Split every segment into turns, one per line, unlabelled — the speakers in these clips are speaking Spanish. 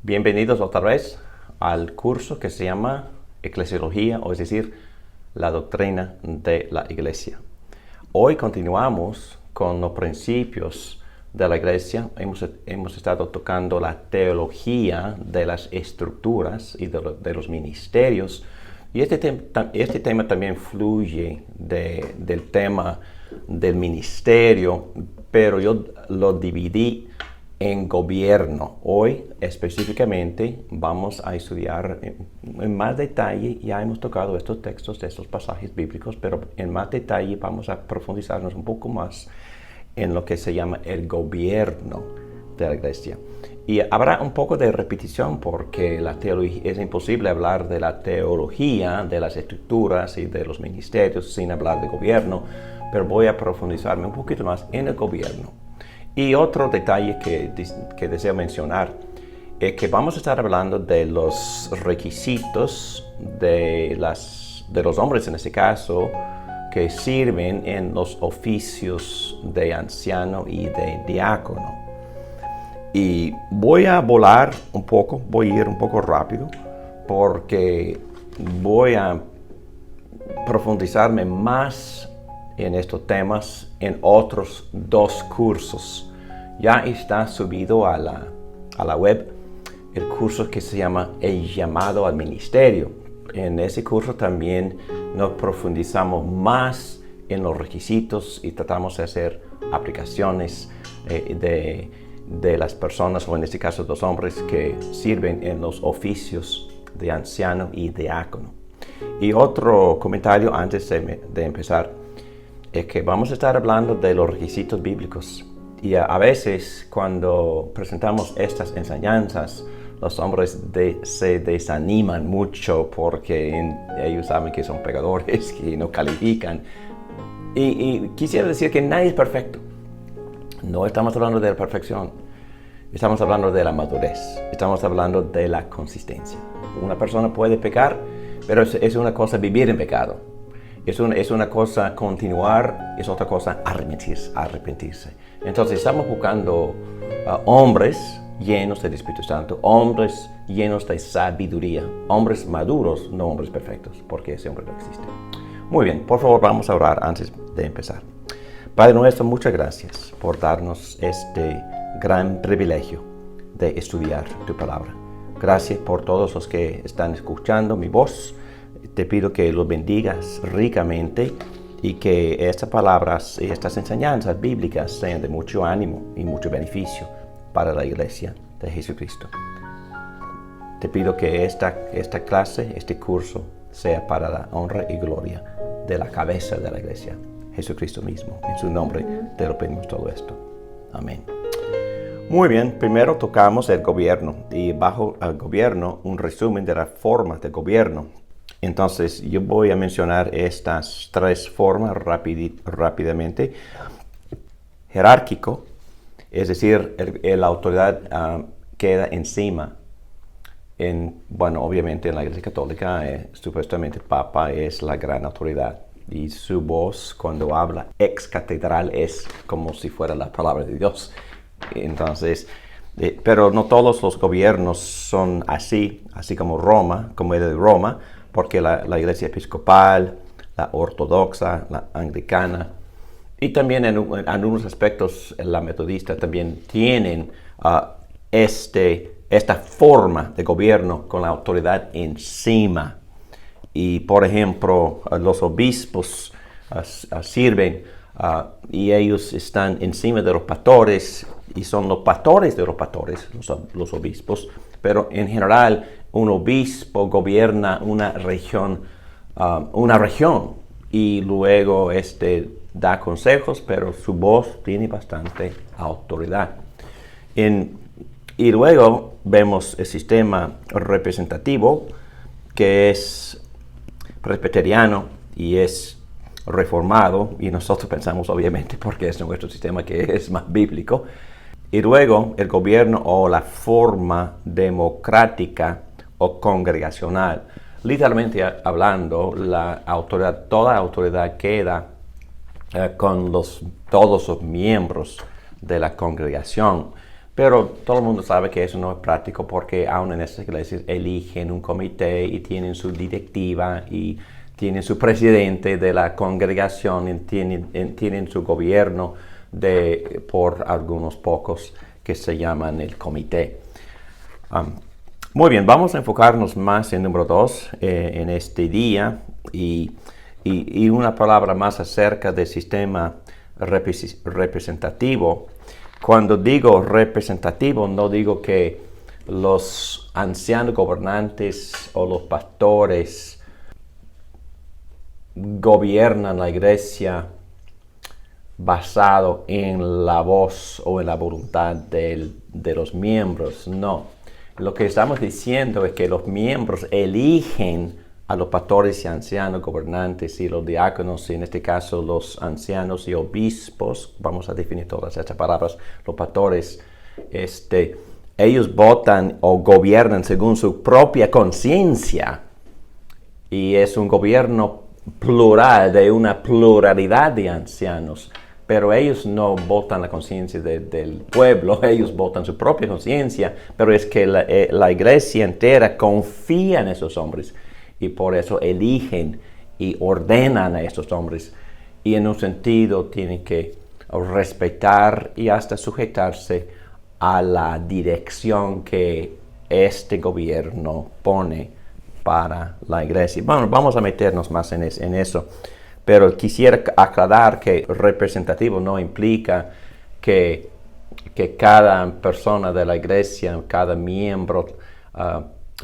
Bienvenidos otra vez al curso que se llama Eclesiología, o es decir, la doctrina de la Iglesia. Hoy continuamos con los principios de la Iglesia. Hemos estado tocando la teología de las estructuras y de los ministerios. Y este tema también fluye del tema del ministerio, pero yo lo dividí en gobierno. Hoy específicamente vamos a estudiar en más detalle. Ya hemos tocado estos textos, estos pasajes bíblicos, pero en más detalle vamos a profundizarnos un poco más en lo que se llama el gobierno de la Iglesia. Y habrá un poco de repetición porque la teología, es imposible hablar de la teología, de las estructuras y de los ministerios sin hablar de gobierno, pero voy a profundizarme un poquito más en el gobierno. Y otro detalle que deseo mencionar es que vamos a estar hablando de los requisitos de los hombres, en este caso, que sirven en los oficios de anciano y de diácono. Y voy a volar un poco, voy a ir un poco rápido, porque voy a profundizarme más en estos temas en otros 2 cursos. Ya está subido a la web el curso que se llama El llamado al ministerio. En ese curso también nos profundizamos más en los requisitos y tratamos de hacer aplicaciones de las personas, o en este caso los hombres, que sirven en los oficios de anciano y diácono. Y otro comentario antes de empezar es que vamos a estar hablando de los requisitos bíblicos. Y a veces cuando presentamos estas enseñanzas, los hombres se desaniman mucho porque ellos saben que son pecadores, que no califican. Y quisiera decir que nadie es perfecto. No estamos hablando de la perfección. Estamos hablando de la madurez. Estamos hablando de la consistencia. Una persona puede pecar, pero es una cosa vivir en pecado. Es una cosa continuar, es otra cosa arrepentirse. Entonces estamos buscando hombres llenos del Espíritu Santo, hombres llenos de sabiduría, hombres maduros, no hombres perfectos, porque ese hombre no existe. Muy bien, por favor vamos a orar antes de empezar. Padre nuestro, muchas gracias por darnos este gran privilegio de estudiar tu palabra. Gracias por todos los que están escuchando mi voz. Te pido que los bendigas ricamente y que estas palabras y estas enseñanzas bíblicas sean de mucho ánimo y mucho beneficio para la Iglesia de Jesucristo. Te pido que esta clase, este curso, sea para la honra y gloria de la cabeza de la Iglesia, Jesucristo mismo. En su nombre te lo pedimos todo esto. Amén. Muy bien, primero tocamos el gobierno y bajo el gobierno un resumen de las formas de gobierno. Entonces yo voy a mencionar estas 3 formas rápidamente. Jerárquico, es decir, la autoridad queda encima. Obviamente en la Iglesia Católica supuestamente el Papa es la gran autoridad y su voz cuando habla ex catedral es como si fuera la palabra de Dios. Entonces, pero no todos los gobiernos son así como Roma, como el de Roma, porque la Iglesia Episcopal, la Ortodoxa, la Anglicana y también en algunos aspectos la Metodista también tienen esta forma de gobierno con la autoridad encima. Y por ejemplo, los obispos sirven y ellos están encima de los pastores y son los pastores de los pastores, los obispos, pero en general un obispo gobierna una región y luego da consejos, pero su voz tiene bastante autoridad. Y luego vemos el sistema representativo, que es presbiteriano y es reformado, y nosotros pensamos obviamente porque es nuestro sistema que es más bíblico. Y luego el gobierno o la forma democrática o congregacional. Literalmente hablando, toda autoridad queda con todos los miembros de la congregación. Pero todo el mundo sabe que eso no es práctico porque aún en estas iglesias eligen un comité y tienen su directiva y tienen su presidente de la congregación y tienen su gobierno por algunos pocos que se llaman el comité. Muy bien, vamos a enfocarnos más en número 2 en este día y una palabra más acerca del sistema representativo. Cuando digo representativo, no digo que los ancianos gobernantes o los pastores gobiernan la iglesia basado en la voz o en la voluntad de los miembros. No. Lo que estamos diciendo es que los miembros eligen a los pastores y ancianos gobernantes y los diáconos, y en este caso los ancianos y obispos, vamos a definir todas estas palabras, los pastores, ellos votan o gobiernan según su propia conciencia, y es un gobierno plural de una pluralidad de ancianos, pero ellos no votan la conciencia del pueblo, ellos votan su propia conciencia, pero es que la iglesia entera confía en esos hombres y por eso eligen y ordenan a estos hombres y en un sentido tienen que respetar y hasta sujetarse a la dirección que este gobierno pone para la iglesia. Bueno, vamos a meternos más en eso. Pero quisiera aclarar que representativo no implica que cada persona de la iglesia, cada miembro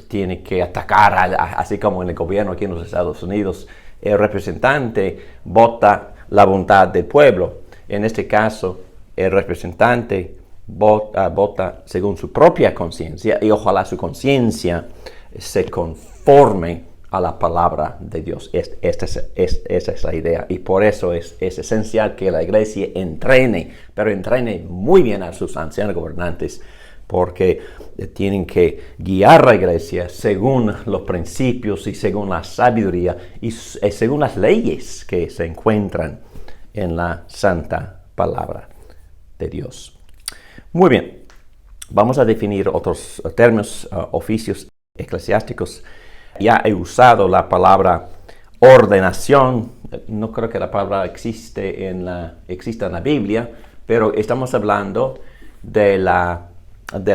tiene que atacar, así como en el gobierno aquí en los Estados Unidos. El representante vota la voluntad del pueblo. En este caso, el representante vota según su propia conciencia y ojalá su conciencia se conforme a la palabra de Dios. Esa es la idea y por eso es esencial que la iglesia entrene muy bien a sus ancianos gobernantes porque tienen que guiar la iglesia según los principios y según la sabiduría y según las leyes que se encuentran en la santa palabra de Dios. Muy bien, vamos a definir otros términos, oficios eclesiásticos. Ya he usado la palabra ordenación. No creo que la palabra exista en la Biblia, pero estamos hablando de la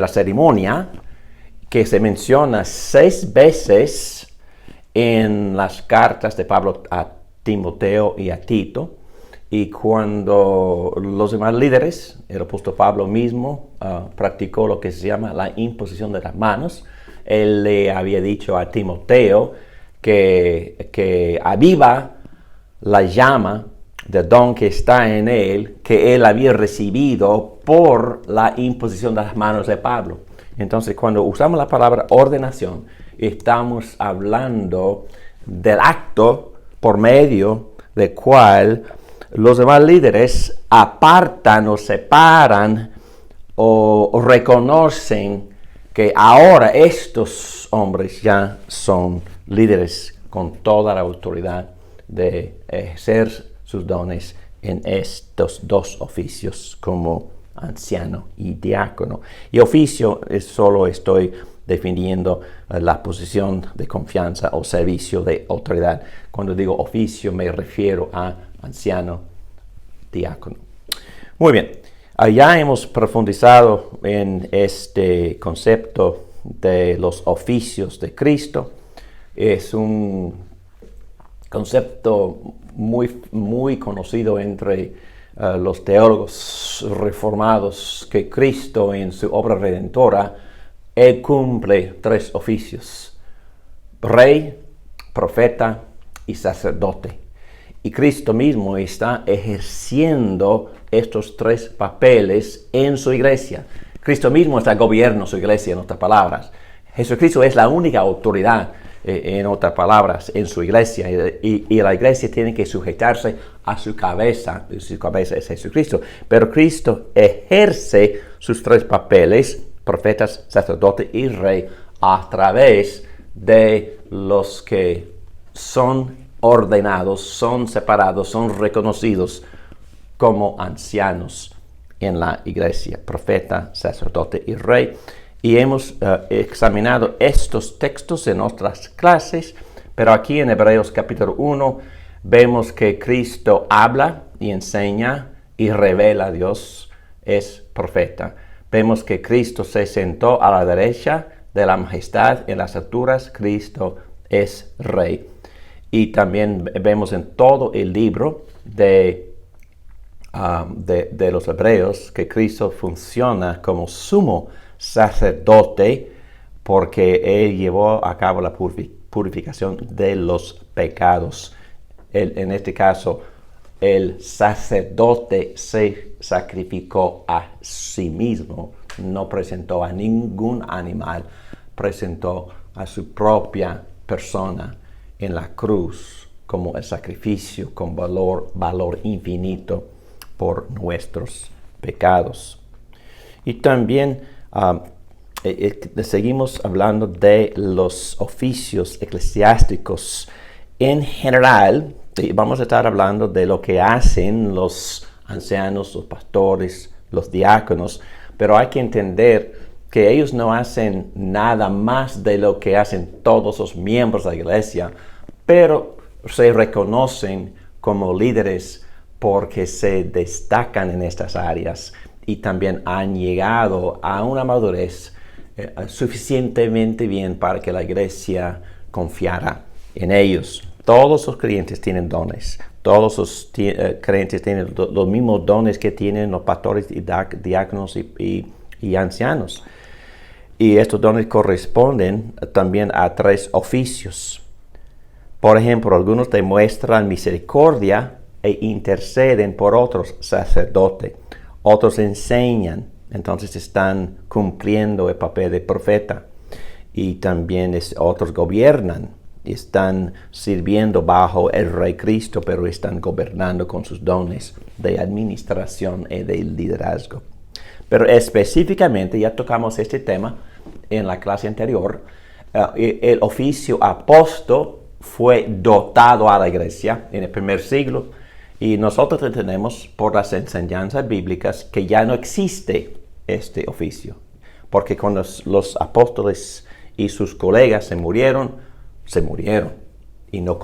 ceremonia que se menciona 6 veces en las cartas de Pablo a Timoteo y a Tito. Y cuando los demás líderes, el apóstol Pablo mismo practicó lo que se llama la imposición de las manos, él le había dicho a Timoteo que aviva la llama del don que está en él, que él había recibido por la imposición de las manos de Pablo. Entonces, cuando usamos la palabra ordenación, estamos hablando del acto por medio del cual los demás líderes apartan o separan o reconocen que ahora estos hombres ya son líderes con toda la autoridad de ejercer sus dones en estos 2 oficios como anciano y diácono. Y oficio solo estoy definiendo la posición de confianza o servicio de autoridad. Cuando digo oficio me refiero a anciano, diácono. Muy bien. Ya hemos profundizado en este concepto de los oficios de Cristo. Es un concepto muy conocido entre los teólogos reformados que Cristo en su obra redentora, Él cumple 3 oficios: rey, profeta y sacerdote. Y Cristo mismo está ejerciendo estos 3 papeles en su iglesia. Cristo mismo está gobernando su iglesia, en otras palabras. Jesucristo es la única autoridad, en otras palabras, en su iglesia. Y la iglesia tiene que sujetarse a su cabeza. Su cabeza es Jesucristo. Pero Cristo ejerce sus 3 papeles, profetas, sacerdote y rey, a través de los que son ordenados, son separados, son reconocidos como ancianos en la iglesia, profeta, sacerdote y rey. Y hemos examinado estos textos en otras clases, pero aquí en Hebreos capítulo 1 vemos que Cristo habla y enseña y revela a Dios, es profeta. Vemos que Cristo se sentó a la derecha de la majestad en las alturas, Cristo es rey. Y también vemos en todo el libro de los Hebreos que Cristo funciona como sumo sacerdote porque Él llevó a cabo la purificación de los pecados. En este caso, el sacerdote se sacrificó a sí mismo, no presentó a ningún animal, presentó a su propia persona en la cruz como el sacrificio con valor infinito por nuestros pecados. Y también seguimos hablando de los oficios eclesiásticos en general. Vamos a estar hablando de lo que hacen los ancianos, los pastores, los diáconos, pero hay que entender que ellos no hacen nada más de lo que hacen todos los miembros de la iglesia, pero se reconocen como líderes porque se destacan en estas áreas y también han llegado a una madurez suficientemente bien para que la iglesia confiara en ellos. Todos los creyentes tienen dones. Todos los creyentes tienen los mismos dones que tienen los pastores y diáconos y ancianos. Y estos dones corresponden también a 3 oficios. Por ejemplo, algunos demuestran misericordia e interceden por otros sacerdotes. Otros enseñan, entonces están cumpliendo el papel de profeta. Y también otros gobiernan. Están sirviendo bajo el Rey Cristo, pero están gobernando con sus dones de administración y de liderazgo. Pero específicamente, ya tocamos este tema en la clase anterior, el oficio apóstol fue dotado a la iglesia en el primer siglo y nosotros entendemos por las enseñanzas bíblicas que ya no existe este oficio, porque cuando los apóstoles y sus colegas se murieron y no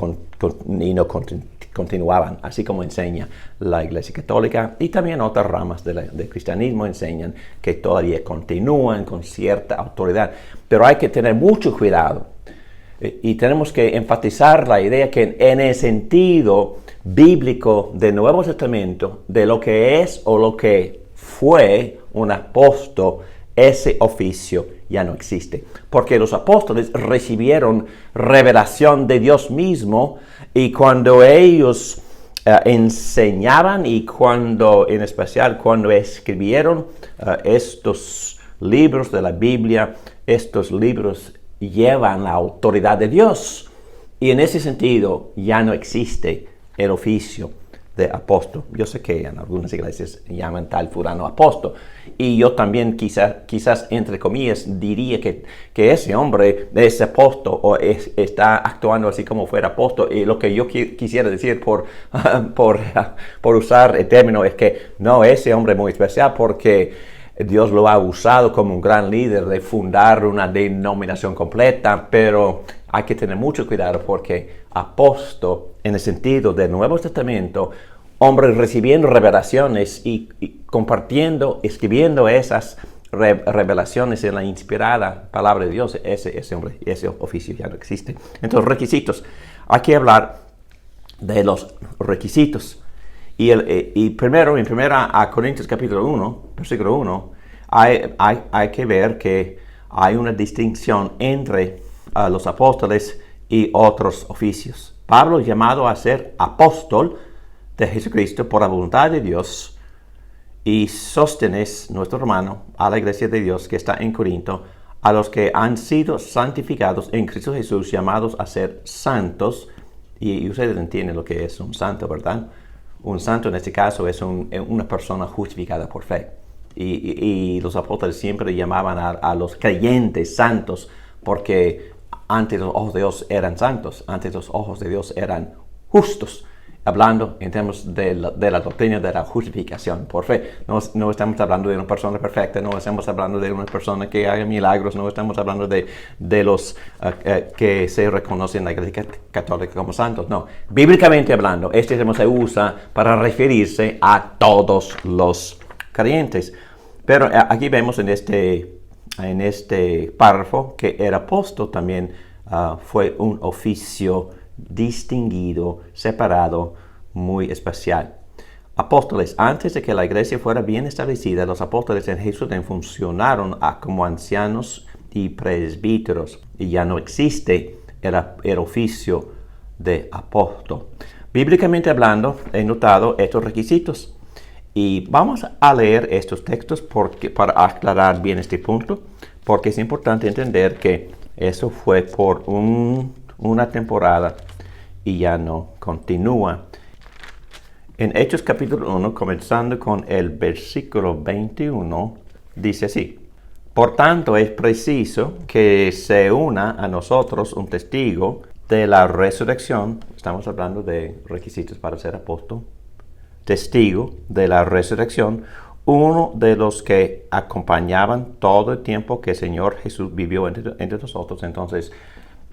continuaban, así como enseña la Iglesia Católica y también otras ramas del cristianismo enseñan que todavía continúan con cierta autoridad. Pero hay que tener mucho cuidado y tenemos que enfatizar la idea que en el sentido bíblico del Nuevo Testamento, de lo que es o lo que fue un apóstol, ese oficio ya no existe, porque los apóstoles recibieron revelación de Dios mismo y cuando ellos enseñaban y en especial cuando escribieron estos libros de la Biblia, estos libros llevan la autoridad de Dios y en ese sentido ya no existe el oficio de apóstol. Yo sé que en algunas iglesias llaman tal fulano apóstol y yo también quizás entre comillas diría que ese hombre es apóstol o está actuando así como fuera apóstol, y lo que yo quisiera decir por usar el término es que no, ese hombre es muy especial porque Dios lo ha usado como un gran líder de fundar una denominación completa, pero hay que tener mucho cuidado porque apóstol en el sentido del Nuevo Testamento, hombres recibiendo revelaciones y compartiendo, escribiendo esas revelaciones en la inspirada palabra de Dios, ese hombre, ese oficio ya no existe. Entonces, requisitos. Hay que hablar de los requisitos. Y primero, en 1 Corintios capítulo 1, versículo 1, hay que ver que hay una distinción entre los apóstoles y otros oficios. Pablo es llamado a ser apóstol de Jesucristo por la voluntad de Dios y Sóstenes, nuestro hermano, a la iglesia de Dios que está en Corinto, a los que han sido santificados en Cristo Jesús, llamados a ser santos. Y ustedes entienden lo que es un santo, ¿verdad? Un santo en este caso es una persona justificada por fe. Y los apóstoles siempre llamaban a los creyentes santos porque ante los ojos de Dios eran santos, ante los ojos de Dios eran justos, hablando en términos de la doctrina de la justificación por fe. No estamos hablando de una persona perfecta, no estamos hablando de una persona que haga milagros, no estamos hablando de los que se reconocen en la Iglesia Católica como santos, no. Bíblicamente hablando, este término se usa para referirse a todos los creyentes. Pero aquí vemos en este párrafo que el apóstol también fue un oficio distinguido, separado, muy especial. Apóstoles, antes de que la iglesia fuera bien establecida, los apóstoles en Jerusalén funcionaron como ancianos y presbíteros, y ya no existe el oficio de apóstol. Bíblicamente hablando, he notado estos requisitos, y vamos a leer estos textos para aclarar bien este punto, porque es importante entender que eso fue por una temporada y ya no continúa. En Hechos capítulo 1, comenzando con el versículo 21, dice así: Por tanto, es preciso que se una a nosotros un testigo de la resurrección. Estamos hablando de requisitos para ser apóstol. Testigo de la resurrección, uno de los que acompañaban todo el tiempo que el Señor Jesús vivió entre nosotros. Entonces,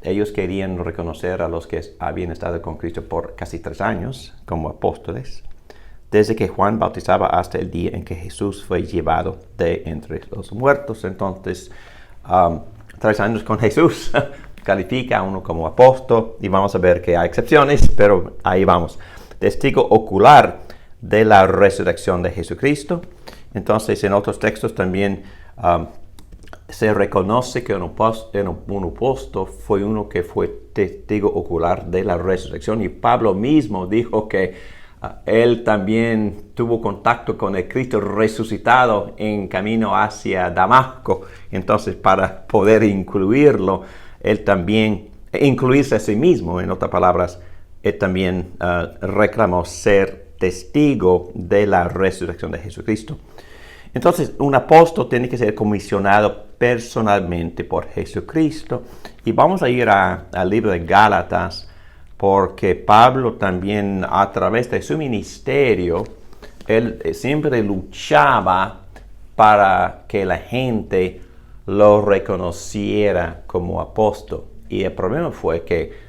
ellos querían reconocer a los que habían estado con Cristo por casi 3 años como apóstoles, desde que Juan bautizaba hasta el día en que Jesús fue llevado de entre los muertos. Entonces, 3 años con Jesús califica a uno como apóstol, y vamos a ver que hay excepciones, pero ahí vamos. Testigo ocular de la resurrección de Jesucristo. Entonces, en otros textos también se reconoce que un apóstol fue uno que fue testigo ocular de la resurrección, y Pablo mismo dijo que él también tuvo contacto con el Cristo resucitado en camino hacia Damasco. Entonces, para poder incluirlo, él también, incluirse a sí mismo, en otras palabras, él también reclamó ser testigo de la resurrección de Jesucristo. Entonces, un apóstol tiene que ser comisionado personalmente por Jesucristo. Y vamos a ir al libro de Gálatas, porque Pablo también, a través de su ministerio, él siempre luchaba para que la gente lo reconociera como apóstol. Y el problema fue que,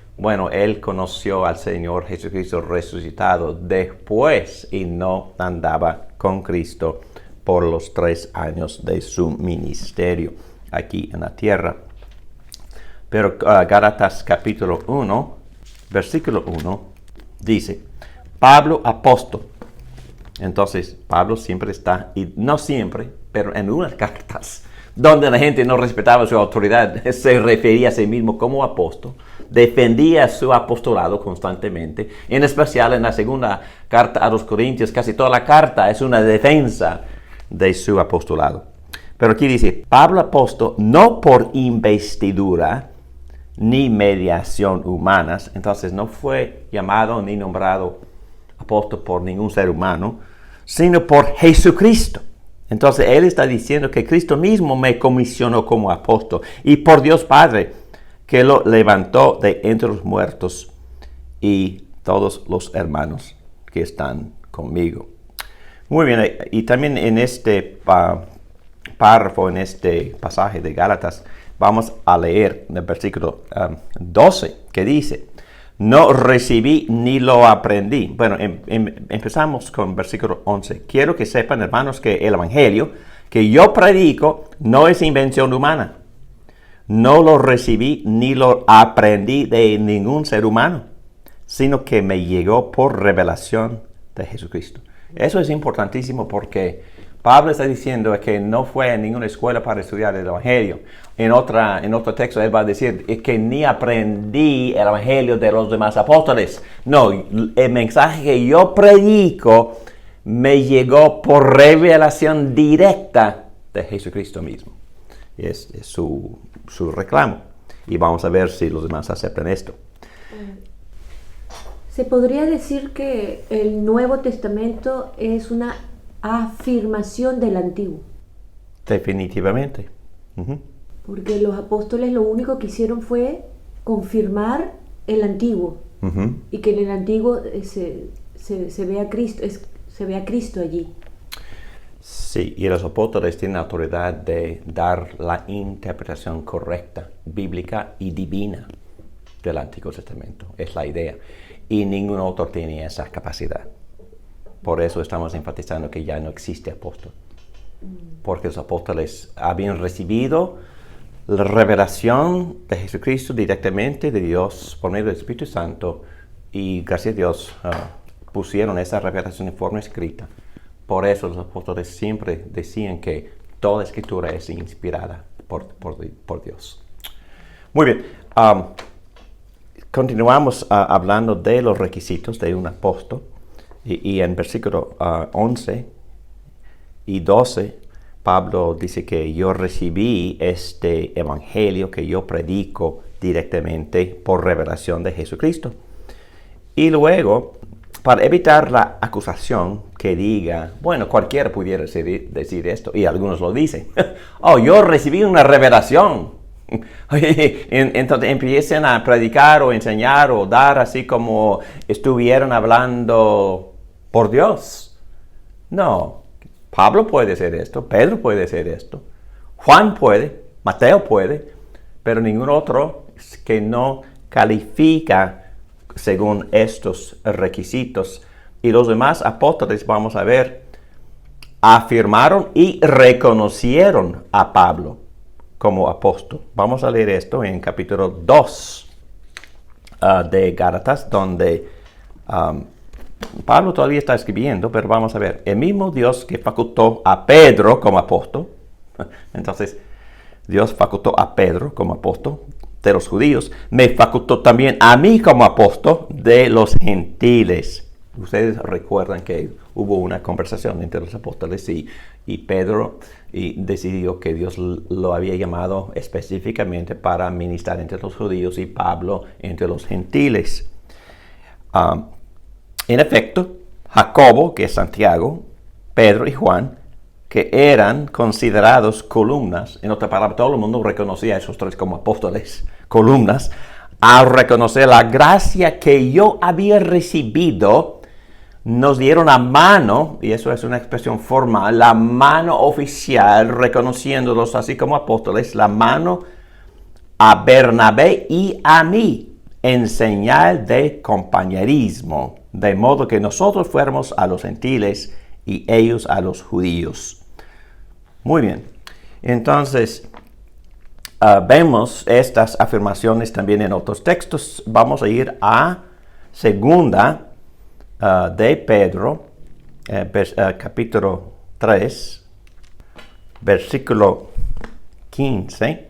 él conoció al Señor Jesucristo resucitado después y no andaba con Cristo por los 3 años de su ministerio aquí en la tierra. Pero Gálatas capítulo 1, versículo 1, dice: Pablo, apóstol. Entonces, Pablo siempre está, y no siempre, pero en unas cartas donde la gente no respetaba su autoridad, se refería a sí mismo como apóstol, defendía su apostolado constantemente, en especial en la segunda carta a los Corintios. Casi toda la carta es una defensa de su apostolado. Pero aquí dice: Pablo, apóstol, no por investidura ni mediación humanas. Entonces, no fue llamado ni nombrado apóstol por ningún ser humano, sino por Jesucristo. Entonces, él está diciendo que Cristo mismo me comisionó como apóstol, y por Dios Padre, que lo levantó de entre los muertos, y todos los hermanos que están conmigo. Muy bien, y también en este párrafo, en este pasaje de Gálatas, vamos a leer el versículo 12, que dice: No recibí ni lo aprendí. Empezamos con versículo 11. Quiero que sepan, hermanos, que el evangelio que yo predico no es invención humana. No lo recibí ni lo aprendí de ningún ser humano, sino que me llegó por revelación de Jesucristo. Eso es importantísimo, porque Pablo está diciendo que no fue a ninguna escuela para estudiar el evangelio. En otro texto él va a decir que ni aprendí el evangelio de los demás apóstoles. No, el mensaje que yo predico me llegó por revelación directa de Jesucristo mismo. Es su reclamo. Y vamos a ver si los demás aceptan esto.
¿Se podría decir que el Nuevo Testamento es una afirmación del Antiguo?
Definitivamente. Uh-huh.
Porque los apóstoles lo único que hicieron fue confirmar el antiguo
Ujú.
y que en el antiguo se vea Cristo, se vea Cristo allí.
Sí, y los apóstoles tienen autoridad de dar la interpretación correcta, bíblica y divina del Antiguo Testamento. Es la idea. Y ningún otro tiene esa capacidad. Por eso estamos enfatizando que ya no existe apóstol. Porque los apóstoles habían recibido la revelación de Jesucristo directamente de Dios por medio del Espíritu Santo y gracias a Dios pusieron esa revelación en forma escrita. Por eso los apóstoles siempre decían que toda escritura es inspirada por Dios. Muy bien, continuamos hablando de los requisitos de un apóstol y en versículo 11 y 12 Pablo dice que yo recibí este evangelio que yo predico directamente por revelación de Jesucristo. Y luego, para evitar la acusación que diga, bueno, cualquiera pudiera decir esto, y algunos lo dicen, oh, yo recibí una revelación. Entonces empiecen a predicar o enseñar o dar así como estuvieran hablando por Dios. No. Pablo puede hacer esto, Pedro puede hacer esto, Juan puede, Mateo puede, pero ningún otro que no califica según estos requisitos. Y los demás apóstoles, vamos a ver, afirmaron y reconocieron a Pablo como apóstol. Vamos a leer esto en capítulo 2 de Gálatas, donde Pablo todavía está escribiendo, pero vamos a ver. El mismo Dios que facultó a Pedro como apóstol, entonces Dios facultó a Pedro como apóstol de los judíos, me facultó también a mí como apóstol de los gentiles. Ustedes recuerdan que hubo una conversación entre los apóstoles y Pedro decidió que Dios lo había llamado específicamente para ministrar entre los judíos y Pablo entre los gentiles. En efecto, Jacobo, que es Santiago, Pedro y Juan, que eran considerados columnas, en otra palabra, todo el mundo reconocía a esos tres como apóstoles, columnas, al reconocer la gracia que yo había recibido, nos dieron la mano, y eso es una expresión formal, la mano oficial, reconociéndolos así como apóstoles, la mano a Bernabé y a mí, en señal de compañerismo, de modo que nosotros fuéramos a los gentiles y ellos a los judíos. Muy bien, entonces vemos estas afirmaciones también en otros textos. Vamos a ir a segunda de Pedro, capítulo 3, versículo 15.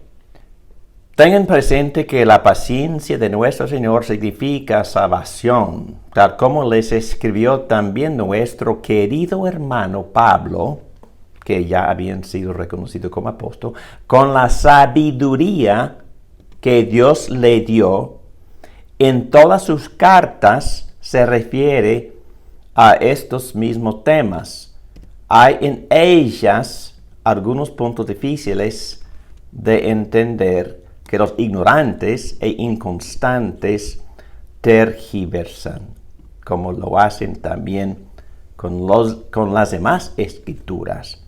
Tengan presente que la paciencia de nuestro Señor significa salvación, tal como les escribió también nuestro querido hermano Pablo, que ya habían sido reconocido como apóstol, con la sabiduría que Dios le dio. En todas sus cartas se refiere a estos mismos temas. Hay en ellas algunos puntos difíciles de entender que los ignorantes e inconstantes tergiversan, como lo hacen también con las demás escrituras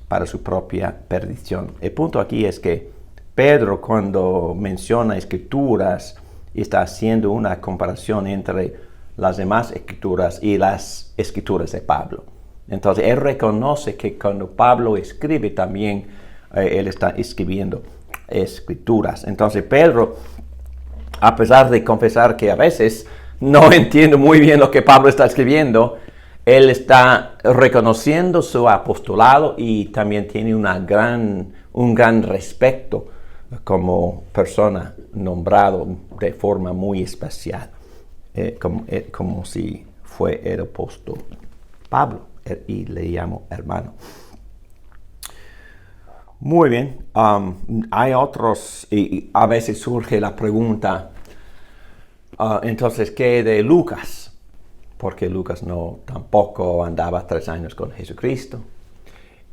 para su propia perdición. El punto aquí es que Pedro, cuando menciona escrituras, está haciendo una comparación entre las demás escrituras y las escrituras de Pablo. Entonces, él reconoce que cuando Pablo escribe también, él está escribiendo escrituras. Entonces Pedro, a pesar de confesar que a veces no entiendo muy bien lo que Pablo está escribiendo, él está reconociendo su apostolado y también tiene un gran respeto como persona nombrado de forma muy especial, como si fue el apóstol Pablo, y le llamo hermano. Muy bien, hay otros, y a veces surge la pregunta, entonces, ¿qué de Lucas? Porque Lucas tampoco andaba 3 años con Jesucristo.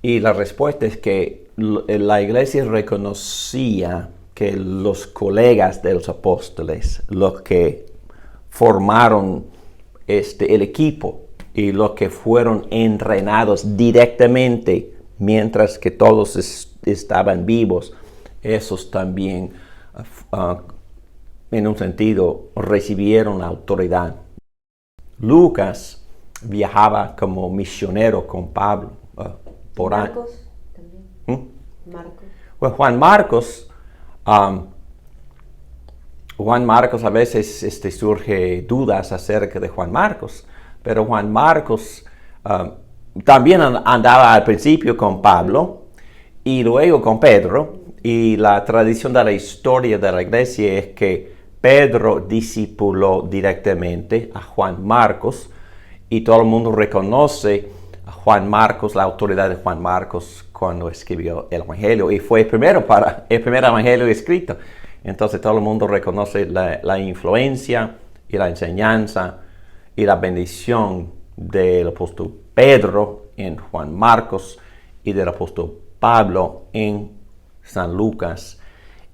Y la respuesta es que la iglesia reconocía que los colegas de los apóstoles, los que formaron el equipo y los que fueron entrenados directamente mientras que todos estaban vivos, esos también, en un sentido, recibieron autoridad. Lucas viajaba como misionero con Pablo por años.
Marcos también. Marcos.
Pues Juan Marcos a veces surge dudas acerca de Juan Marcos, pero Juan Marcos también andaba al principio con Pablo y luego con Pedro, y la tradición de la historia de la iglesia es que Pedro discipuló directamente a Juan Marcos y todo el mundo reconoce a Juan Marcos, la autoridad de Juan Marcos cuando escribió el Evangelio, y fue el primer Evangelio escrito. Entonces todo el mundo reconoce la influencia y la enseñanza y la bendición del apóstol Pedro en Juan Marcos y del apóstol Pablo en San Lucas.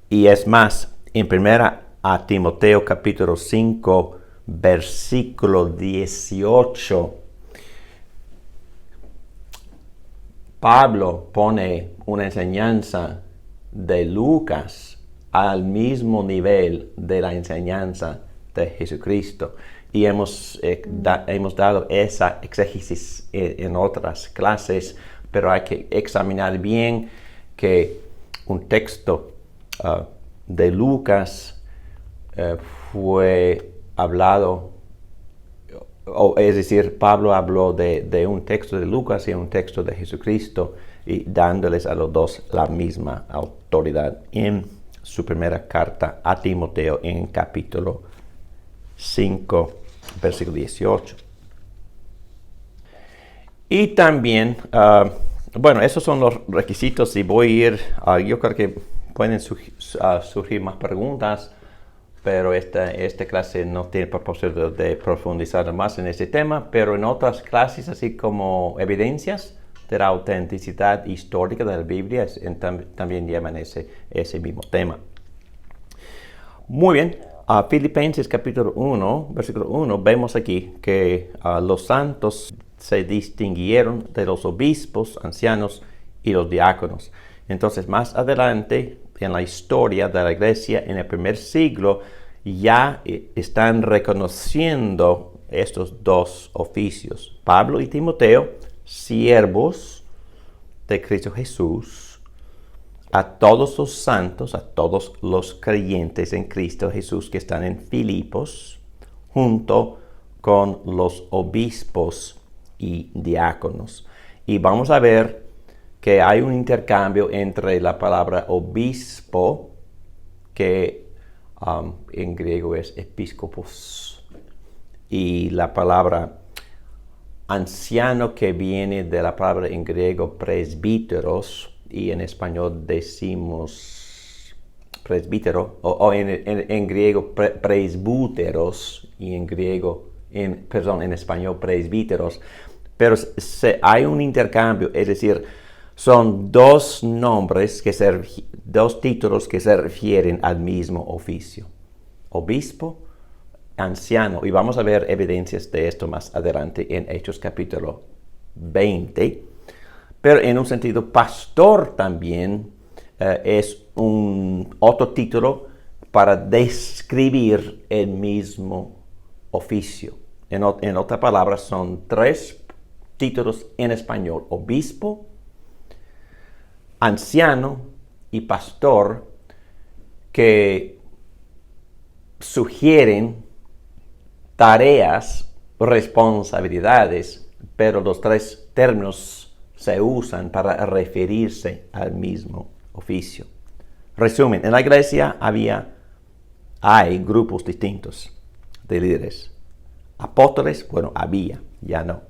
Y es más, en 1 Timoteo capítulo 5, versículo 18, Pablo pone una enseñanza de Lucas al mismo nivel de la enseñanza de Jesucristo. Y hemos dado esa exégesis en otras clases, pero hay que examinar bien que un texto de Lucas fue hablado, es decir, Pablo habló de un texto de Lucas y un texto de Jesucristo, y dándoles a los dos la misma autoridad en su primera carta a Timoteo en capítulo 5, versículo 18. Y también, esos son los requisitos, y voy a ir, yo creo que pueden surgir más preguntas, pero esta clase no tiene propósito de profundizar más en este tema, pero en otras clases, así como evidencias de la autenticidad histórica de la Biblia, también llevan ese mismo tema. Muy bien, Filipenses capítulo 1, versículo 1, vemos aquí que los santos se distinguieron de los obispos, ancianos y los diáconos. Entonces, más adelante, en la historia de la iglesia, en el primer siglo, ya están reconociendo estos dos oficios. Pablo y Timoteo, siervos de Cristo Jesús, a todos los santos, a todos los creyentes en Cristo Jesús que están en Filipos, junto con los obispos y diáconos. Y vamos a ver que hay un intercambio entre la palabra obispo, que en griego es episcopos, y la palabra anciano, que viene de la palabra en griego presbíteros, y en español decimos presbítero, o en griego presbúteros, y en español presbíteros. Pero hay un intercambio, es decir, son dos nombres, dos títulos que se refieren al mismo oficio: obispo, anciano. Y vamos a ver evidencias de esto más adelante en Hechos capítulo 20. Pero en un sentido, pastor también es otro título para describir el mismo oficio. En otras palabras, son tres títulos en español: obispo, anciano y pastor, que sugieren tareas, responsabilidades, pero los tres términos se usan para referirse al mismo oficio. Resumen, en la iglesia hay grupos distintos de líderes. Apóstoles, había, ya no.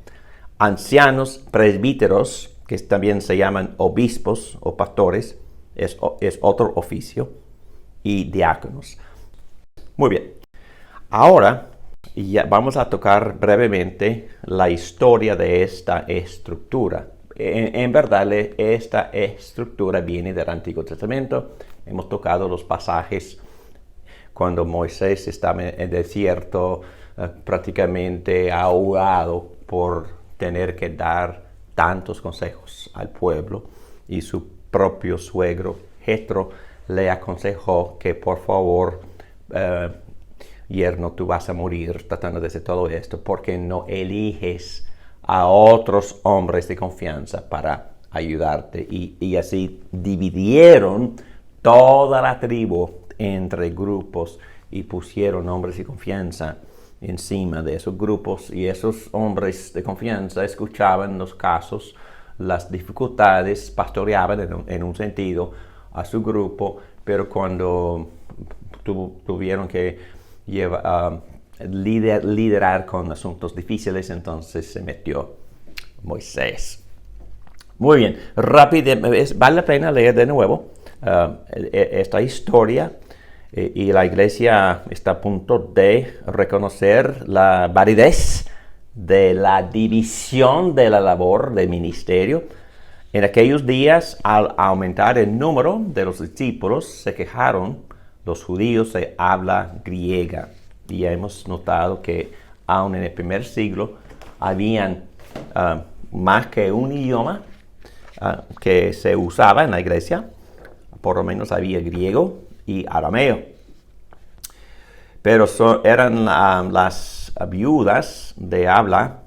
Ancianos, presbíteros, que también se llaman obispos o pastores, es otro oficio, y diáconos. Muy bien. Ahora ya vamos a tocar brevemente la historia de esta estructura. En verdad, esta estructura viene del Antiguo Testamento, hemos tocado los pasajes cuando Moisés estaba en el desierto, prácticamente ahogado por tener que dar tantos consejos al pueblo, y su propio suegro Jetro le aconsejó que por favor, yerno, tú vas a morir tratando de hacer todo esto porque no eliges a otros hombres de confianza para ayudarte. Y así dividieron toda la tribu entre grupos y pusieron hombres de confianza encima de esos grupos, y esos hombres de confianza escuchaban los casos, las dificultades, pastoreaban en un sentido a su grupo, pero cuando tuvieron que liderar con asuntos difíciles, entonces se metió Moisés. Muy bien, rápido, vale la pena leer de nuevo esta historia, y la iglesia está a punto de reconocer la validez de la división de la labor del ministerio. En aquellos días, al aumentar el número de los discípulos, se quejaron los judíos de habla griega. Y ya hemos notado que aún en el primer siglo habían más que un idioma que se usaba en la iglesia. Por lo menos había griego y arameo. Pero eran las viudas de habla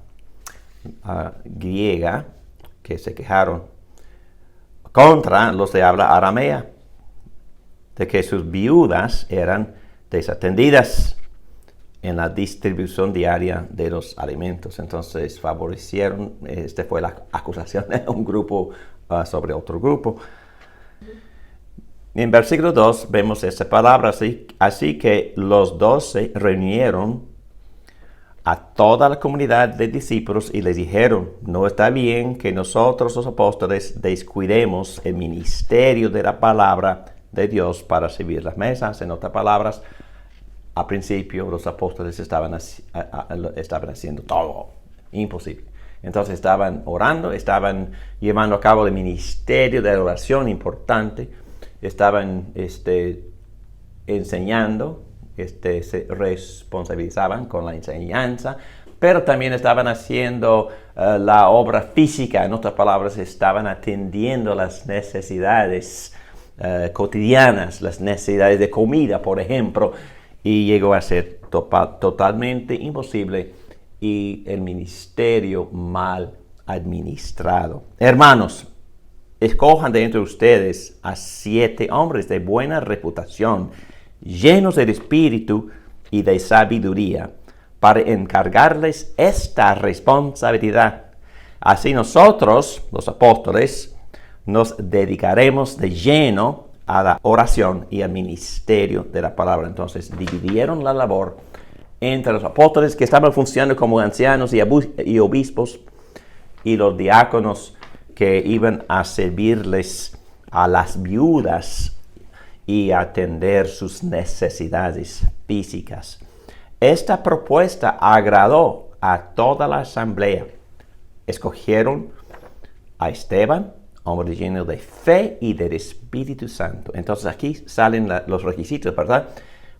griega que se quejaron contra los de habla aramea, de que sus viudas eran desatendidas en la distribución diaria de los alimentos. Entonces favorecieron, fue la acusación de un grupo sobre otro grupo. En versículo 2 vemos esta palabra, así que los 12 reunieron a toda la comunidad de discípulos y les dijeron: no está bien que nosotros los apóstoles descuidemos el ministerio de la palabra de Dios para servir las mesas. En otras palabras, al principio los apóstoles estaban haciendo todo imposible. Entonces estaban orando, estaban llevando a cabo el ministerio de oración importante, estaban enseñando, se responsabilizaban con la enseñanza, pero también estaban haciendo la obra física. En otras palabras, estaban atendiendo las necesidades cotidianas, las necesidades de comida, por ejemplo, y llegó a ser totalmente imposible y el ministerio mal administrado. Hermanos, escojan de entre ustedes a 7 hombres de buena reputación, llenos del espíritu y de sabiduría, para encargarles esta responsabilidad. Así nosotros, los apóstoles, nos dedicaremos de lleno a la oración y al ministerio de la palabra. Entonces dividieron la labor entre los apóstoles, que estaban funcionando como ancianos y obispos, y los diáconos, que iban a servirles a las viudas y atender sus necesidades físicas. Esta propuesta agradó a toda la asamblea. Escogieron a Esteban, hombre lleno de fe y del Espíritu Santo. Entonces aquí salen los requisitos, ¿verdad?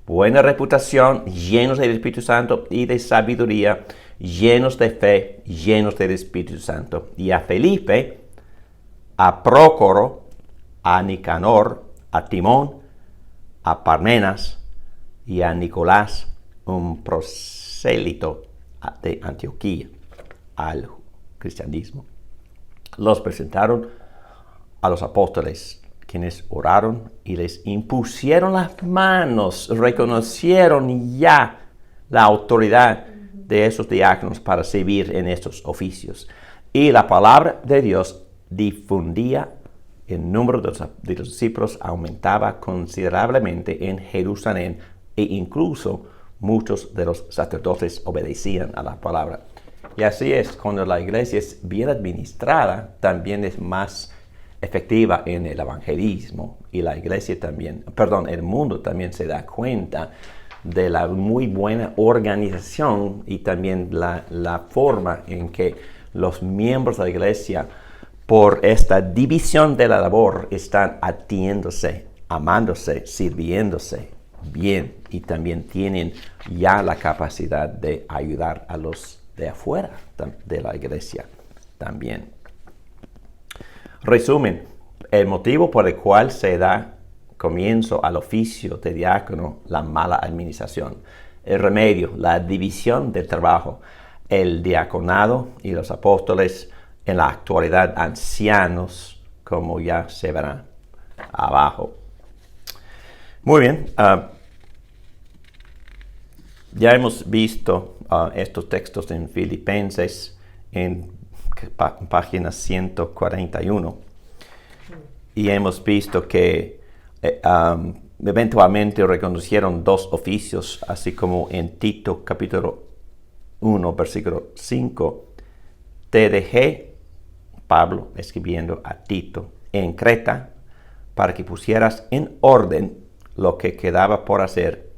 Buena reputación, llenos del Espíritu Santo y de sabiduría, llenos de fe, llenos del Espíritu Santo. Y a Felipe, a Prócoro, a Nicanor, a Timón, a Parmenas y a Nicolás, un prosélito de Antioquía, al cristianismo. Los presentaron a los apóstoles, quienes oraron y les impusieron las manos, reconocieron ya la autoridad de esos diáconos para servir en estos oficios. Y la palabra de Dios difundía, el número de los discípulos aumentaba considerablemente en Jerusalén, e incluso muchos de los sacerdotes obedecían a la palabra. Y así es, cuando la iglesia es bien administrada, también es más efectiva en el evangelismo, y la iglesia también, el mundo también se da cuenta de la muy buena organización y también la forma en que los miembros de la iglesia, por esta división de la labor, están atiéndose amándose, sirviéndose bien, y también tienen ya la capacidad de ayudar a los de afuera de la iglesia también. Resumen, el motivo por el cual se da comienzo al oficio de diácono: la mala administración. El remedio: la división del trabajo. El diaconado y los apóstoles, en la actualidad ancianos, como ya se verá abajo. Muy bien, ya hemos visto estos textos en Filipenses en página 141, y hemos visto que eventualmente reconocieron dos oficios, así como en Tito capítulo 1, versículo 5. Te dejé, Pablo escribiendo a Tito, en Creta, para que pusieras en orden lo que quedaba por hacer,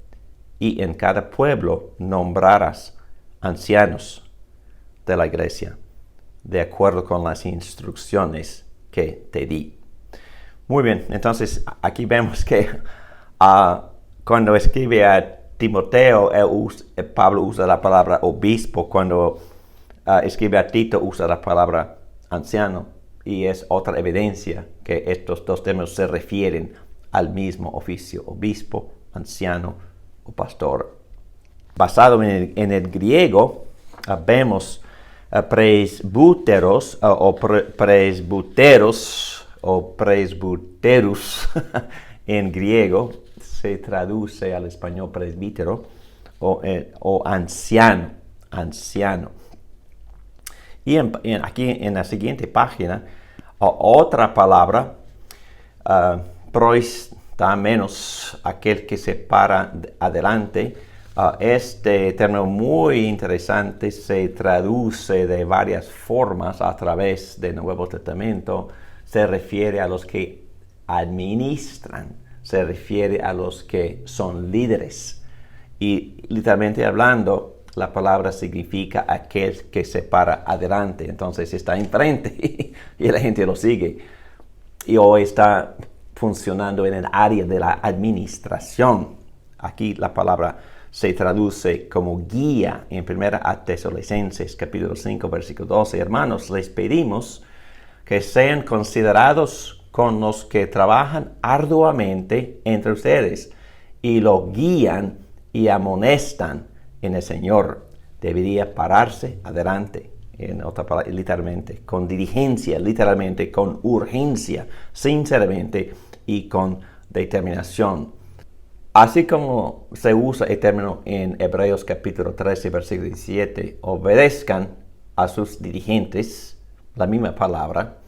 y en cada pueblo nombraras ancianos de la iglesia, de acuerdo con las instrucciones que te di. Muy bien, entonces aquí vemos que cuando escribe a Timoteo, Pablo usa la palabra obispo. Cuando escribe a Tito, usa la palabra anciano, y es otra evidencia que estos dos términos se refieren al mismo oficio: obispo, anciano o pastor. Basado en el griego, vemos presbúteros o presbuteros o presbuterus en griego. Se traduce al español presbítero o anciano. Y aquí en la siguiente página, otra palabra, proista, menos, aquel que se para adelante. Este término muy interesante se traduce de varias formas a través del Nuevo Testamento. Se refiere a los que administran, se refiere a los que son líderes. Y literalmente hablando, la palabra significa aquel que se para adelante. Entonces está enfrente y la gente lo sigue. Y hoy está funcionando en el área de la administración. Aquí la palabra se traduce como guía en 1 Tesalonicenses capítulo 5 versículo 12. Hermanos, les pedimos que sean considerados con los que trabajan arduamente entre ustedes y lo guían y amonestan en el Señor. Debería pararse adelante, en otra palabra, literalmente, con diligencia, literalmente, con urgencia, sinceramente y con determinación. Así como se usa el término en Hebreos capítulo 13, versículo 17, obedezcan a sus dirigentes, la misma palabra,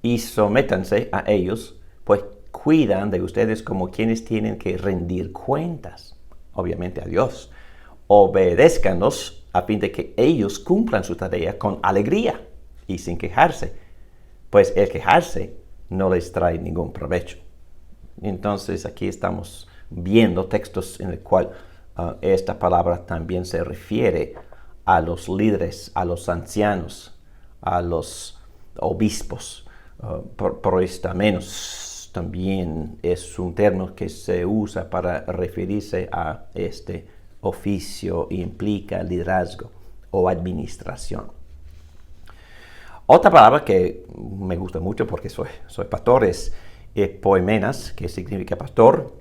y sométanse a ellos, pues cuidan de ustedes como quienes tienen que rendir cuentas, obviamente a Dios. Obedézcanos a fin de que ellos cumplan su tarea con alegría y sin quejarse, pues el quejarse no les trae ningún provecho. Entonces aquí estamos viendo textos en el cual esta palabra también se refiere a los líderes, a los ancianos, a los obispos. Proestamenos también es un término que se usa para referirse a este oficio y implica liderazgo o administración. Otra palabra que me gusta mucho porque soy pastor es poimenas, que significa pastor,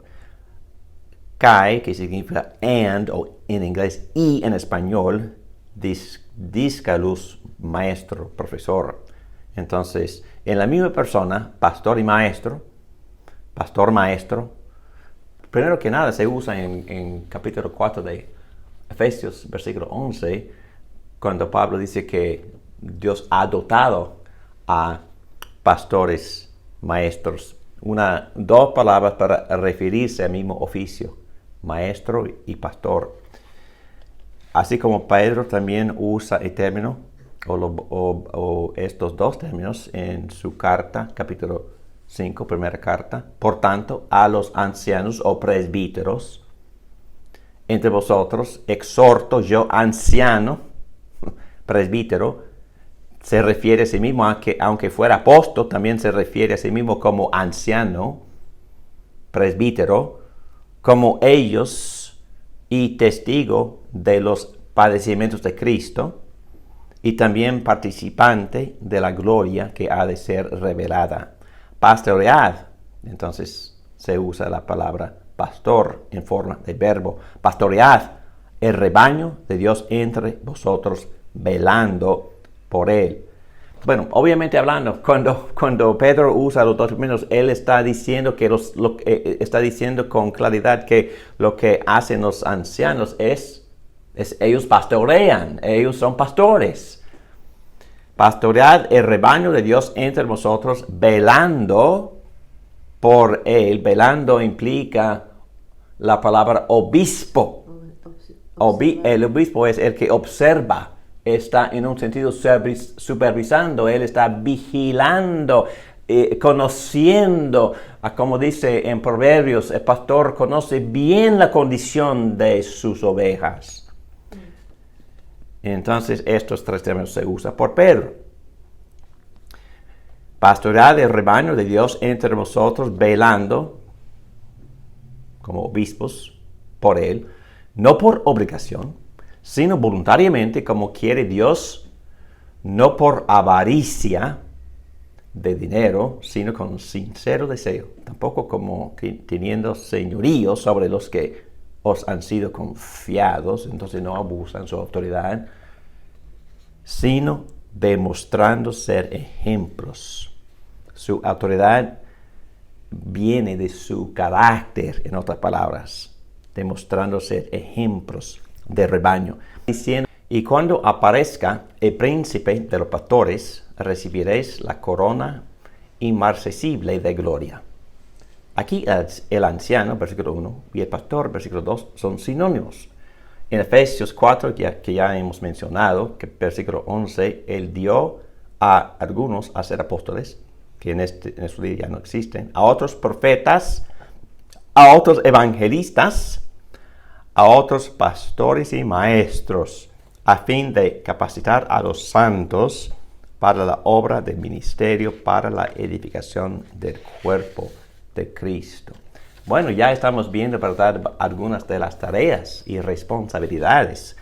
kai, que significa and, o en inglés y en español, discalus, maestro, profesor. Entonces, en la misma persona, pastor y maestro, pastor, maestro, primero que nada se usa en capítulo 4 de Efesios, versículo 11, cuando Pablo dice que Dios ha dotado a pastores, maestros, dos palabras para referirse al mismo oficio, maestro y pastor. Así como Pedro también usa el término o estos dos términos en su carta, capítulo 5, primera carta. Por tanto, a los ancianos o presbíteros entre vosotros exhorto yo, anciano, presbítero, se refiere a sí mismo, aunque fuera apóstol, también se refiere a sí mismo como anciano, presbítero, como ellos, y testigo de los padecimientos de Cristo, y también participante de la gloria que ha de ser revelada. Pastoread, entonces se usa la palabra pastor en forma de verbo. Pastoread el rebaño de Dios entre vosotros, velando por él. Bueno, obviamente hablando, cuando Pedro usa los dos términos, él está diciendo está diciendo con claridad que lo que hacen los ancianos es ellos pastorean, ellos son pastores. Pastoread el rebaño de Dios entre vosotros, velando por él. Velando implica la palabra obispo. El obispo es el que observa, está en un sentido supervisando, él está vigilando, conociendo, como dice en Proverbios, el pastor conoce bien la condición de sus ovejas. Entonces estos tres términos se usan por Pedro. Pastoread el rebaño de Dios entre vosotros, velando, como obispos, por él, no por obligación, sino voluntariamente, como quiere Dios, no por avaricia de dinero, sino con sincero deseo, tampoco como teniendo señorío sobre los que os han sido confiados, entonces no abusan su autoridad, sino demostrando ser ejemplos. Su autoridad viene de su carácter, en otras palabras, demostrando ser ejemplos de rebaño. Diciendo, y cuando aparezca el príncipe de los pastores, recibiréis la corona inmarcesible de gloria. Aquí el anciano, versículo 1, y el pastor, versículo 2, son sinónimos. En Efesios 4, que ya hemos mencionado, que versículo 11, él dio a algunos a ser apóstoles, que en este día ya no existen, a otros profetas, a otros evangelistas, a otros pastores y maestros, a fin de capacitar a los santos para la obra del ministerio, para la edificación del cuerpo de Cristo. Bueno, ya estamos viendo, ¿verdad?, algunas de las tareas y responsabilidades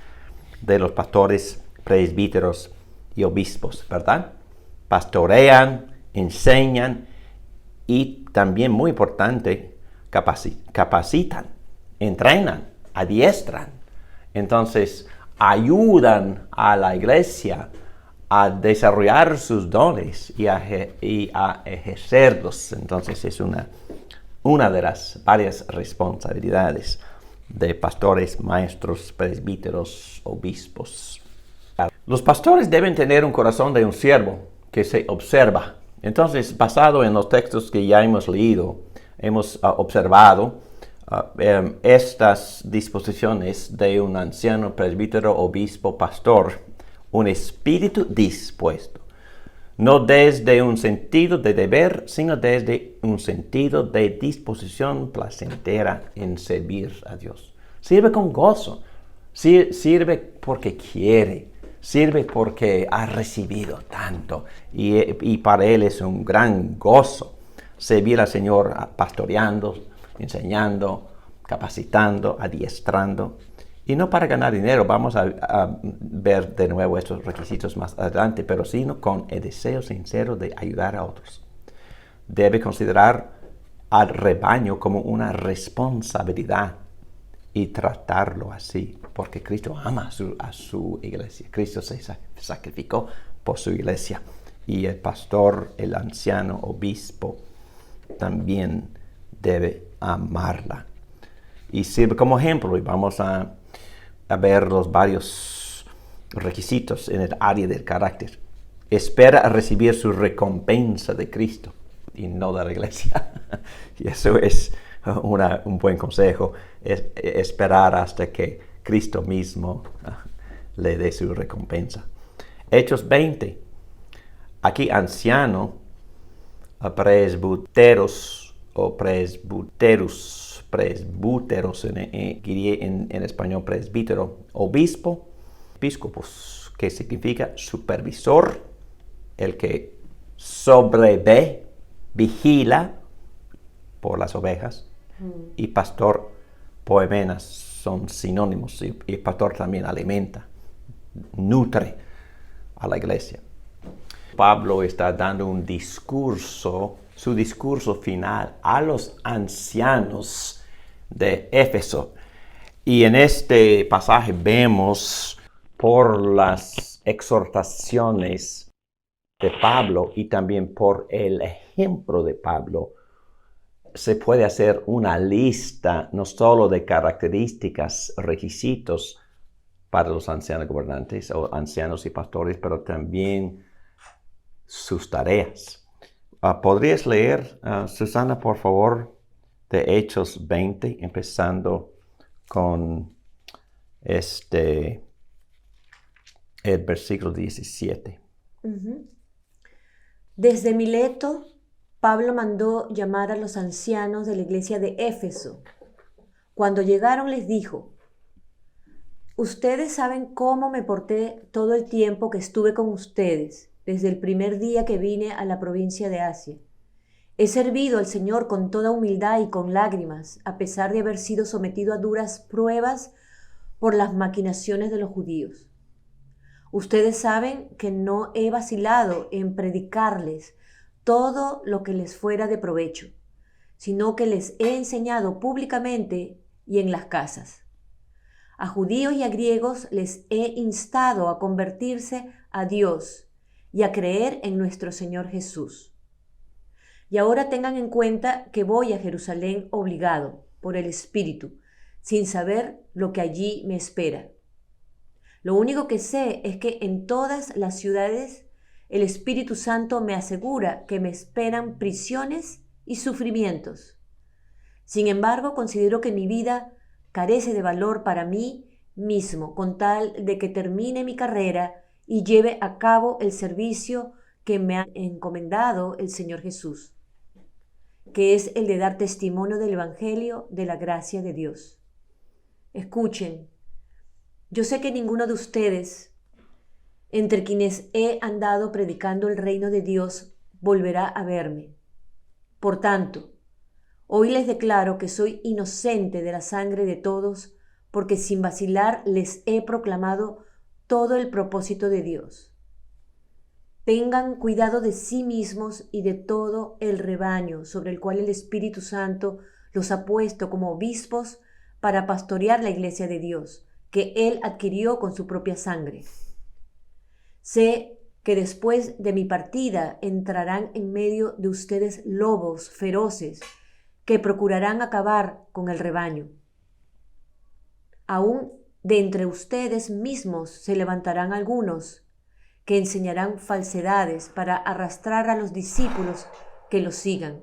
de los pastores, presbíteros y obispos, ¿verdad? Pastorean, enseñan y también, muy importante, capacitan, entrenan, adiestran. Entonces, ayudan a la iglesia a desarrollar sus dones y a ejercerlos. Entonces, es una de las varias responsabilidades de pastores, maestros, presbíteros, obispos. Los pastores deben tener un corazón de un siervo que se observa. Entonces, basado en los textos que ya hemos leído, hemos observado estas disposiciones de un anciano, presbítero, obispo, pastor, un espíritu dispuesto. No desde un sentido de deber, sino desde un sentido de disposición placentera en servir a Dios. Sirve con gozo, sirve porque quiere, sirve porque ha recibido tanto y para él es un gran gozo servir al Señor pastoreando, enseñando, capacitando, adiestrando. Y no para ganar dinero, vamos a ver de nuevo estos requisitos más adelante, pero sino con el deseo sincero de ayudar a otros. Debe considerar al rebaño como una responsabilidad y tratarlo así, porque Cristo ama a su iglesia. Cristo se sacrificó por su iglesia. Y el pastor, el anciano, obispo, también debe amarla. Y sirve como ejemplo, y vamos a ver los varios requisitos en el área del carácter. Espera a recibir su recompensa de Cristo y no de la iglesia. Y eso es un buen consejo, es esperar hasta que Cristo mismo le dé su recompensa. Hechos 20. Aquí anciano, presbúteros o presbúteros en español presbítero, obispo, episcopos, que significa supervisor, el que sobrevé, vigila por las ovejas, y pastor, poemenas, son sinónimos. Y pastor también alimenta, nutre a la iglesia. Pablo está dando un discurso, su discurso final a los ancianos de Éfeso. Y en este pasaje vemos por las exhortaciones de Pablo y también por el ejemplo de Pablo, se puede hacer una lista no solo de características, requisitos para los ancianos gobernantes o ancianos y pastores, pero también sus tareas. ¿Podrías leer, Susana, por favor, de Hechos 20, empezando con el versículo 17?
Desde Mileto, Pablo mandó llamar a los ancianos de la iglesia de Éfeso. Cuando llegaron les dijo: ustedes saben cómo me porté todo el tiempo que estuve con ustedes, desde el primer día que vine a la provincia de Asia. He servido al Señor con toda humildad y con lágrimas, a pesar de haber sido sometido a duras pruebas por las maquinaciones de los judíos. Ustedes saben que no he vacilado en predicarles todo lo que les fuera de provecho, sino que les he enseñado públicamente y en las casas. A judíos y a griegos les he instado a convertirse a Dios y a creer en nuestro Señor Jesús. Y ahora tengan en cuenta que voy a Jerusalén obligado por el Espíritu, sin saber lo que allí me espera. Lo único que sé es que en todas las ciudades el Espíritu Santo me asegura que me esperan prisiones y sufrimientos. Sin embargo, considero que mi vida carece de valor para mí mismo, con tal de que termine mi carrera y lleve a cabo el servicio que me ha encomendado el Señor Jesús, que es el de dar testimonio del Evangelio de la gracia de Dios. Escuchen, yo sé que ninguno de ustedes, entre quienes he andado predicando el reino de Dios, volverá a verme. Por tanto, hoy les declaro que soy inocente de la sangre de todos, porque sin vacilar les he proclamado todo el propósito de Dios. Tengan cuidado de sí mismos y de todo el rebaño sobre el cual el Espíritu Santo los ha puesto como obispos para pastorear la iglesia de Dios, que Él adquirió con su propia sangre. Sé que después de mi partida entrarán en medio de ustedes lobos feroces que procurarán acabar con el rebaño. Aún de entre ustedes mismos se levantarán algunos que enseñarán falsedades para arrastrar a los discípulos que los sigan.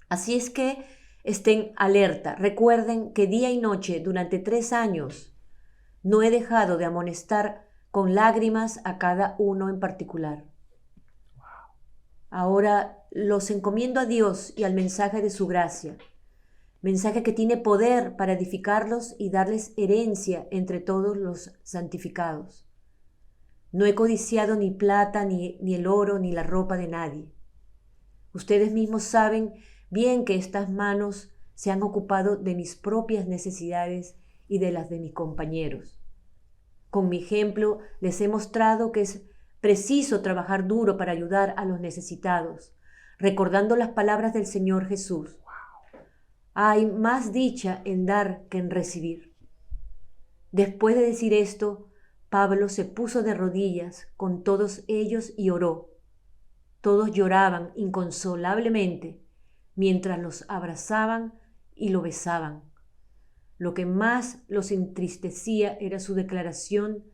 Así es que estén alerta. Recuerden que día y noche durante 3 años no he dejado de amonestar con lágrimas a cada uno en particular. Ahora los encomiendo a Dios y al mensaje de su gracia, mensaje que tiene poder para edificarlos y darles herencia entre todos los santificados. No he codiciado ni plata, ni el oro, ni la ropa de nadie. Ustedes mismos saben bien que estas manos se han ocupado de mis propias necesidades y de las de mis compañeros. Con mi ejemplo les he mostrado que es preciso trabajar duro para ayudar a los necesitados, recordando las palabras del Señor Jesús. Hay más dicha en dar que en recibir. Después de decir esto, Pablo se puso de rodillas con todos ellos y oró. Todos lloraban inconsolablemente mientras los abrazaban y lo besaban. Lo que más los entristecía era su declaración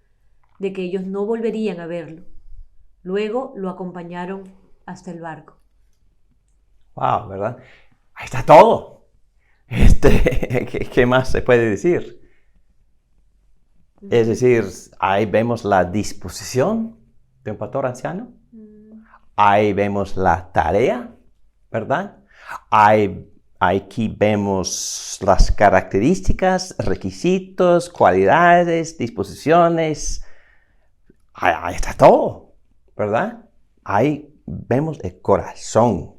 de que ellos no volverían a verlo. Luego lo acompañaron hasta el barco.
Wow, ¿verdad? Ahí está todo. ¿Qué más se puede decir? Es decir, ahí vemos la disposición de un pastor anciano. Ahí vemos la tarea, ¿verdad? Aquí vemos las características, requisitos, cualidades, disposiciones. Ahí está todo, ¿verdad? Ahí vemos el corazón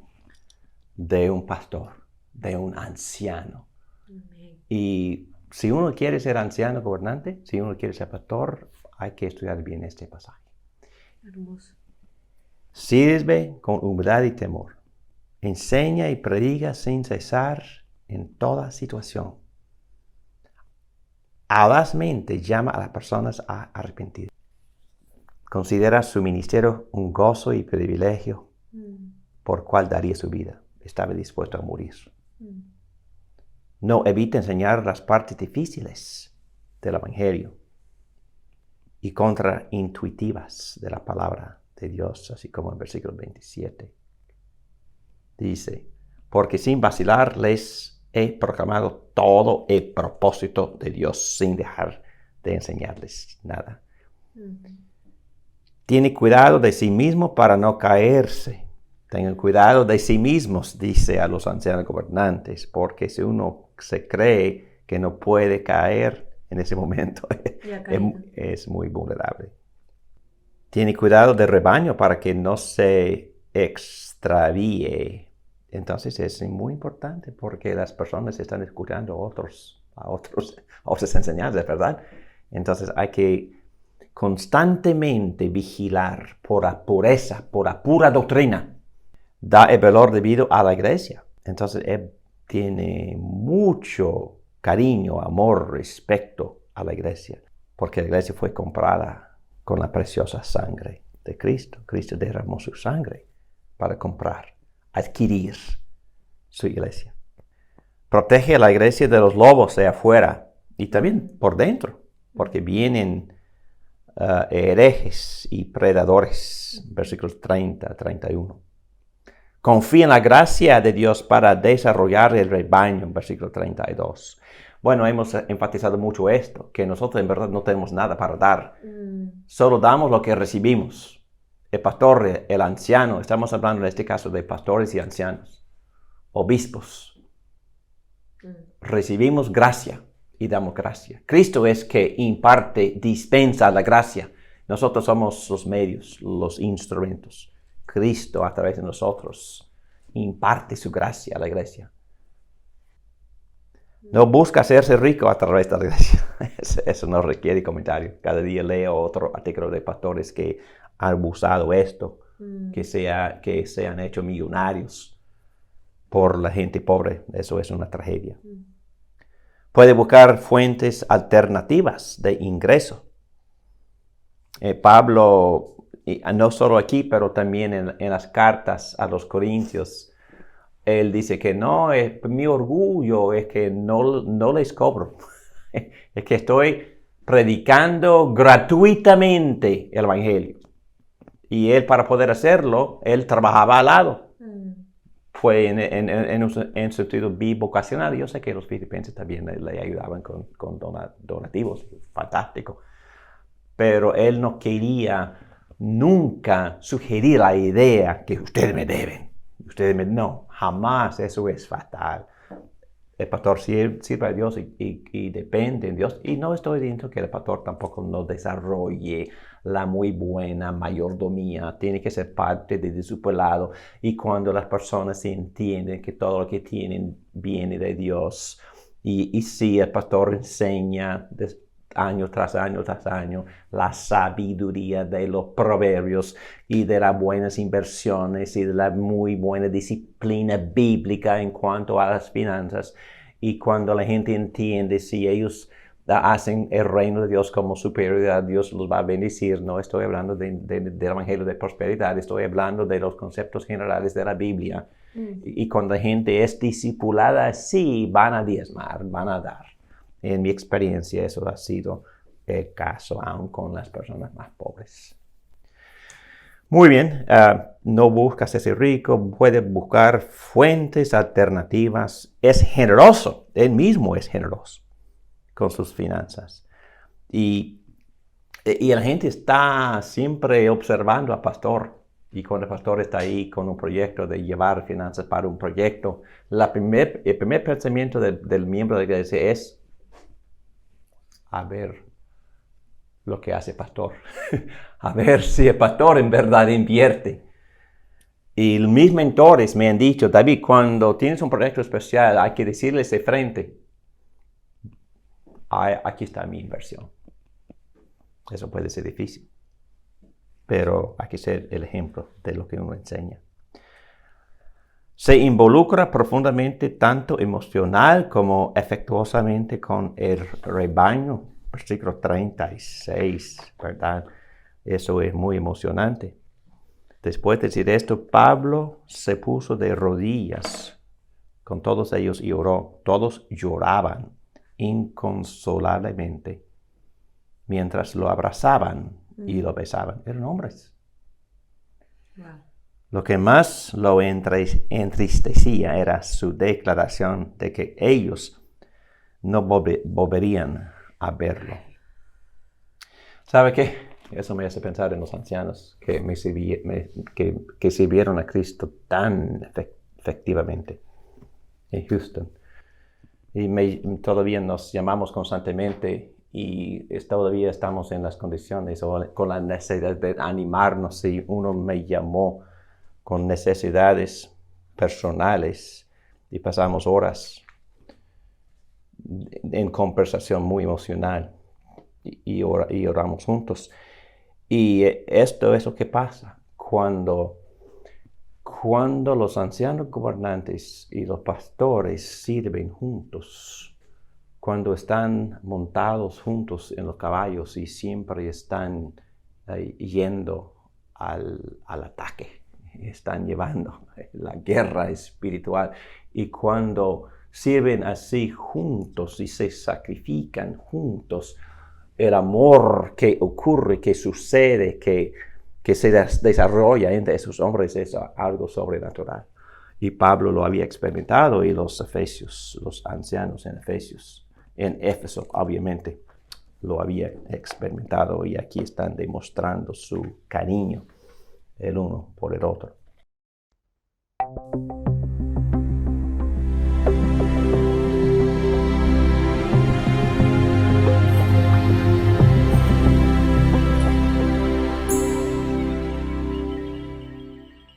de un pastor. de un anciano.
Amén.
Y si uno quiere ser anciano gobernante, si uno quiere ser pastor, hay que estudiar bien este pasaje.
Hermoso.
Sirve con humildad y temor. Enseña y predica sin cesar en toda situación. Audazmente llama a las personas a arrepentir. Considera su ministerio un gozo y privilegio por cual daría su vida. Estaba dispuesto a morir. No evita enseñar las partes difíciles del Evangelio y contraintuitivas de la palabra de Dios, así como en versículo 27. Dice, porque sin vacilar les he proclamado todo el propósito de Dios sin dejar de enseñarles nada. Tiene cuidado de sí mismo para no caerse. Tengan cuidado de sí mismos, dice a los ancianos gobernantes, porque si uno se cree que no puede caer en ese momento, es muy vulnerable. Tiene cuidado del rebaño para que no se extravíe. Entonces es muy importante porque las personas están escuchando a otras enseñanzas, ¿verdad? Entonces hay que constantemente vigilar por la pureza, por la pura doctrina. Da el valor debido a la iglesia. Entonces él tiene mucho cariño, amor, respeto a la iglesia, porque la iglesia fue comprada con la preciosa sangre de Cristo. Cristo derramó su sangre para comprar, adquirir su iglesia. Protege a la iglesia de los lobos de afuera y también por dentro, porque vienen herejes y predadores, versículos 30 a 31. Confía en la gracia de Dios para desarrollar el rebaño, versículo 32. Bueno, hemos enfatizado mucho esto, que nosotros en verdad no tenemos nada para dar. Solo damos lo que recibimos. El pastor, el anciano, estamos hablando en este caso de pastores y ancianos, obispos. Recibimos gracia y damos gracia. Cristo es que imparte, dispensa la gracia. Nosotros somos los medios, los instrumentos. Cristo a través de nosotros imparte su gracia a la iglesia. No busca hacerse rico a través de la iglesia. Eso no requiere comentario. Cada día leo otro artículo de pastores que han abusado esto, que se han hecho millonarios por la gente pobre. Eso es una tragedia. Puede buscar fuentes alternativas de ingreso. Pablo, no solo aquí, pero también en las cartas a los Corintios, él dice que no, mi orgullo es que no les cobro. Es que estoy predicando gratuitamente el Evangelio. Y él, para poder hacerlo, él trabajaba al lado. Fue en un sentido bivocacional. Yo sé que los filipenses también le ayudaban con donativos. Fantástico. Pero él no quería nunca sugerir la idea que ustedes me deben. No, jamás, eso es fatal. El pastor sirve a Dios y depende de Dios. Y no estoy diciendo que el pastor tampoco no desarrolle la muy buena mayordomía. Tiene que ser parte del discipulado. Y cuando las personas entienden que todo lo que tienen viene de Dios. Y si el pastor enseña año tras año tras año, la sabiduría de los proverbios y de las buenas inversiones y de la muy buena disciplina bíblica en cuanto a las finanzas. Y cuando la gente entiende, si ellos hacen el reino de Dios como su prioridad, Dios los va a bendecir. No estoy hablando del evangelio de prosperidad, estoy hablando de los conceptos generales de la Biblia. Y cuando la gente es discipulada así, van a diezmar, van a dar. En mi experiencia eso ha sido el caso, aún con las personas más pobres. Muy bien, no buscas ser rico, puedes buscar fuentes alternativas. Es generoso, él mismo es generoso con sus finanzas. Y la gente está siempre observando al pastor. Y cuando el pastor está ahí con un proyecto de llevar finanzas para un proyecto, el primer pensamiento del miembro de la iglesia es a ver lo que hace el pastor. A ver si el pastor en verdad invierte. Y mis mentores me han dicho, David, cuando tienes un proyecto especial, hay que decirles de frente, aquí está mi inversión. Eso puede ser difícil, pero hay que ser el ejemplo de lo que uno enseña. Se involucra profundamente tanto emocional como afectuosamente con el rebaño. Versículo 36, ¿verdad? Eso es muy emocionante. Después de decir esto, Pablo se puso de rodillas con todos ellos y oró. Todos lloraban inconsolablemente mientras lo abrazaban y lo besaban. Eran hombres. Wow. Lo que más lo entristecía era su declaración de que ellos no volverían a verlo. ¿Sabe qué? Eso me hace pensar en los ancianos que sirvieron a Cristo tan efectivamente en Houston. Y todavía nos llamamos constantemente y todavía estamos en las condiciones o con la necesidad de animarnos. Y uno me llamó con necesidades personales y pasamos horas en conversación muy emocional y oramos juntos. Y esto es lo que pasa cuando los ancianos gobernantes y los pastores sirven juntos, cuando están montados juntos en los caballos y siempre están yendo al ataque, están llevando la guerra espiritual, y cuando sirven así juntos y se sacrifican juntos, el amor que ocurre, que sucede, que se desarrolla entre esos hombres es algo sobrenatural. Y Pablo lo había experimentado y los efesios, los ancianos en Éfeso, obviamente, lo había experimentado y aquí están demostrando su cariño el uno por el otro.